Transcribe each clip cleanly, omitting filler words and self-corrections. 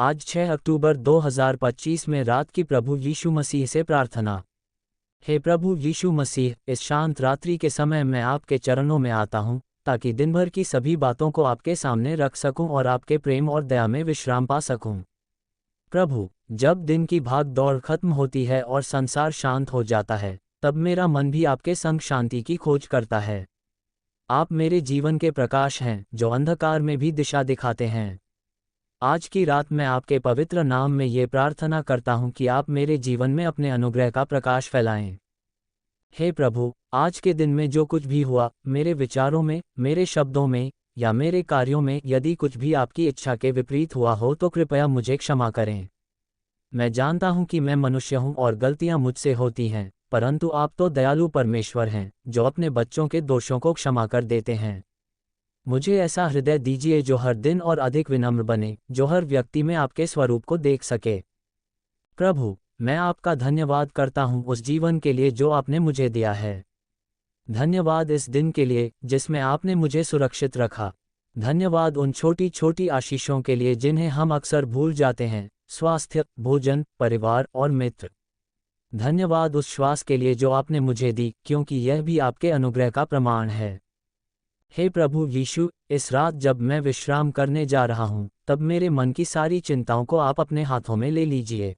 आज 6 अक्टूबर 2025 में रात की प्रभु यीशु मसीह से प्रार्थना। हे प्रभु यीशु मसीह, इस शांत रात्रि के समय मैं आपके चरणों में आता हूँ, ताकि दिन भर की सभी बातों को आपके सामने रख सकूं और आपके प्रेम और दया में विश्राम पा सकूं। प्रभु, जब दिन की भाग दौड़ खत्म होती है और संसार शांत हो जाता है, तब मेरा मन भी आपके संग शांति की खोज करता है। आप मेरे जीवन के प्रकाश हैं, जो अंधकार में भी दिशा दिखाते हैं। आज की रात मैं आपके पवित्र नाम में ये प्रार्थना करता हूँ कि आप मेरे जीवन में अपने अनुग्रह का प्रकाश फैलाएं। हे प्रभु, आज के दिन में जो कुछ भी हुआ, मेरे विचारों में, मेरे शब्दों में या मेरे कार्यों में, यदि कुछ भी आपकी इच्छा के विपरीत हुआ हो तो कृपया मुझे क्षमा करें। मैं जानता हूँ कि मैं मनुष्य हूँ और गलतियाँ मुझसे होती हैं, परंतु आप तो दयालु परमेश्वर हैं, जो अपने बच्चों के दोषों को क्षमा कर देते हैं। मुझे ऐसा हृदय दीजिए जो हर दिन और अधिक विनम्र बने, जो हर व्यक्ति में आपके स्वरूप को देख सके। प्रभु, मैं आपका धन्यवाद करता हूँ उस जीवन के लिए जो आपने मुझे दिया है। धन्यवाद इस दिन के लिए जिसमें आपने मुझे सुरक्षित रखा। धन्यवाद उन छोटी छोटी आशीषों के लिए जिन्हें हम अक्सर भूल जाते हैं, स्वास्थ्य, भोजन, परिवार और मित्र। धन्यवाद उस श्वास के लिए जो आपने मुझे दी, क्योंकि यह भी आपके अनुग्रह का प्रमाण है। हे प्रभु यीशु, इस रात जब मैं विश्राम करने जा रहा हूँ, तब मेरे मन की सारी चिंताओं को आप अपने हाथों में ले लीजिए।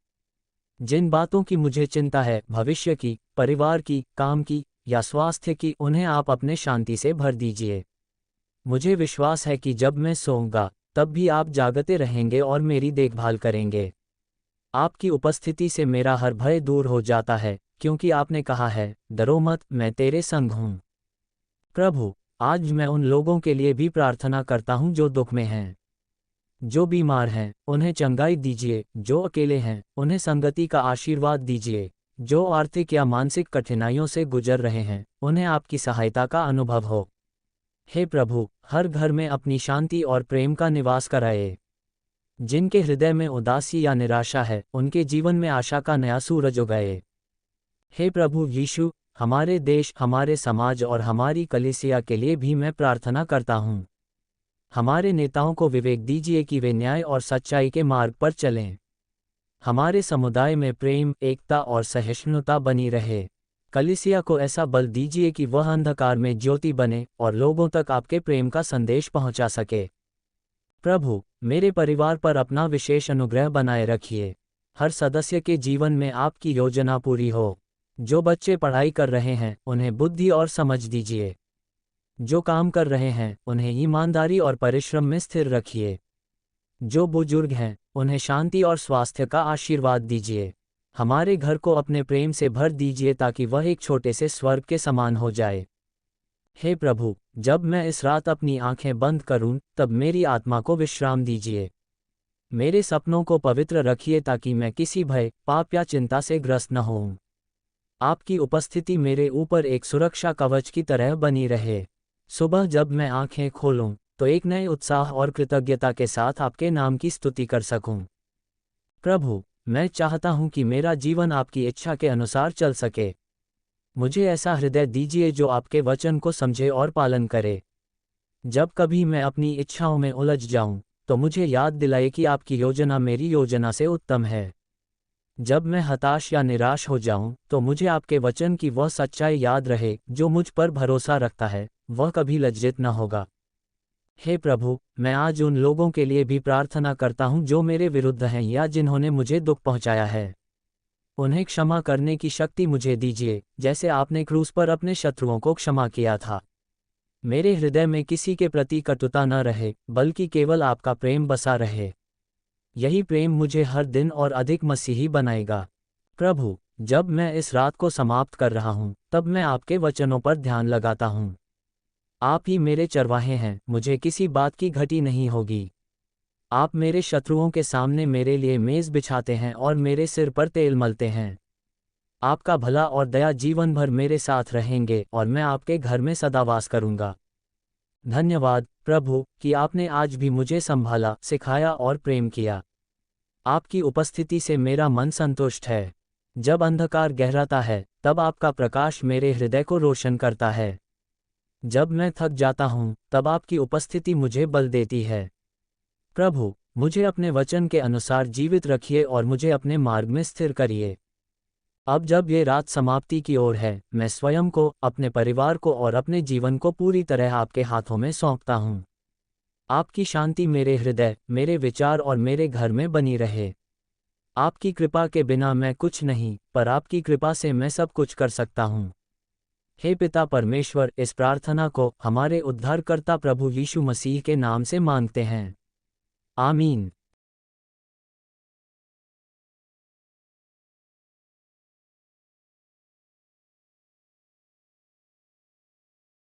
जिन बातों की मुझे चिंता है, भविष्य की, परिवार की, काम की या स्वास्थ्य की, उन्हें आप अपने शांति से भर दीजिए। मुझे विश्वास है कि जब मैं सोऊंगा, तब भी आप जागते रहेंगे और मेरी देखभाल करेंगे। आपकी उपस्थिति से मेरा हर भय दूर हो जाता है, क्योंकि आपने कहा है, डरो मत, मैं तेरे संग हूँ। प्रभु, आज मैं उन लोगों के लिए भी प्रार्थना करता हूँ जो दुख में हैं, जो बीमार हैं, उन्हें चंगाई दीजिए, जो अकेले हैं, उन्हें संगति का आशीर्वाद दीजिए, जो आर्थिक या मानसिक कठिनाइयों से गुजर रहे हैं, उन्हें आपकी सहायता का अनुभव हो। हे प्रभु, हर घर में अपनी शांति और प्रेम का निवास कराए। जिनके हृदय में उदासी या निराशा है, उनके जीवन में आशा का नया सूरज उगाए। हे प्रभु यीशु, हमारे देश, हमारे समाज और हमारी कलीसिया के लिए भी मैं प्रार्थना करता हूँ। हमारे नेताओं को विवेक दीजिए कि वे न्याय और सच्चाई के मार्ग पर चलें। हमारे समुदाय में प्रेम, एकता और सहिष्णुता बनी रहे। कलीसिया को ऐसा बल दीजिए कि वह अंधकार में ज्योति बने और लोगों तक आपके प्रेम का संदेश पहुंचा सके। प्रभु, मेरे परिवार पर अपना विशेष अनुग्रह बनाए रखिए। हर सदस्य के जीवन में आपकी योजना पूरी हो। जो बच्चे पढ़ाई कर रहे हैं, उन्हें बुद्धि और समझ दीजिए। जो काम कर रहे हैं, उन्हें ईमानदारी और परिश्रम में स्थिर रखिए। जो बुजुर्ग हैं, उन्हें शांति और स्वास्थ्य का आशीर्वाद दीजिए। हमारे घर को अपने प्रेम से भर दीजिए ताकि वह एक छोटे से स्वर्ग के समान हो जाए। हे प्रभु, जब मैं इस रात अपनी आंखें बंद करूं, तब मेरी आत्मा को विश्राम दीजिए। मेरे सपनों को पवित्र रखिए ताकि मैं किसी भय, पाप या चिंता से ग्रस्त न होऊं। आपकी उपस्थिति मेरे ऊपर एक सुरक्षा कवच की तरह बनी रहे। सुबह जब मैं आंखें खोलूं, तो एक नए उत्साह और कृतज्ञता के साथ आपके नाम की स्तुति कर सकूं। प्रभु, मैं चाहता हूं कि मेरा जीवन आपकी इच्छा के अनुसार चल सके। मुझे ऐसा हृदय दीजिए जो आपके वचन को समझे और पालन करे। जब कभी मैं अपनी इच्छाओं में उलझ जाऊं, तो मुझे याद दिलाए कि आपकी योजना मेरी योजना से उत्तम है। जब मैं हताश या निराश हो जाऊं, तो मुझे आपके वचन की वह सच्चाई याद रहे, जो मुझ पर भरोसा रखता है, वह कभी लज्जित न होगा। हे प्रभु, मैं आज उन लोगों के लिए भी प्रार्थना करता हूं जो मेरे विरुद्ध हैं या जिन्होंने मुझे दुख पहुंचाया है। उन्हें क्षमा करने की शक्ति मुझे दीजिए, जैसे आपने क्रूस पर अपने शत्रुओं को क्षमा किया था। मेरे हृदय में किसी के प्रति कटुता न रहे, बल्कि केवल आपका प्रेम बसा रहे। यही प्रेम मुझे हर दिन और अधिक मसीही बनाएगा। प्रभु, जब मैं इस रात को समाप्त कर रहा हूँ, तब मैं आपके वचनों पर ध्यान लगाता हूँ। आप ही मेरे चरवाहे हैं, मुझे किसी बात की घटी नहीं होगी। आप मेरे शत्रुओं के सामने मेरे लिए मेज बिछाते हैं और मेरे सिर पर तेल मलते हैं। आपका भला और दया जीवन भर मेरे साथ रहेंगे और मैं आपके घर में सदा वास करूंगा। धन्यवाद प्रभु कि आपने आज भी मुझे संभाला, सिखाया और प्रेम किया। आपकी उपस्थिति से मेरा मन संतुष्ट है। जब अंधकार गहराता है, तब आपका प्रकाश मेरे हृदय को रोशन करता है। जब मैं थक जाता हूँ, तब आपकी उपस्थिति मुझे बल देती है। प्रभु, मुझे अपने वचन के अनुसार जीवित रखिए और मुझे अपने मार्ग में स्थिर करिए। अब जब ये रात समाप्ति की ओर है, मैं स्वयं को, अपने परिवार को और अपने जीवन को पूरी तरह आपके हाथों में सौंपता हूँ। आपकी शांति मेरे हृदय, मेरे विचार और मेरे घर में बनी रहे। आपकी कृपा के बिना मैं कुछ नहीं, पर आपकी कृपा से मैं सब कुछ कर सकता हूँ। हे पिता परमेश्वर, इस प्रार्थना को हमारे उद्धारकर्ता प्रभु यीशु मसीह के नाम से मांगते हैं। आमीन।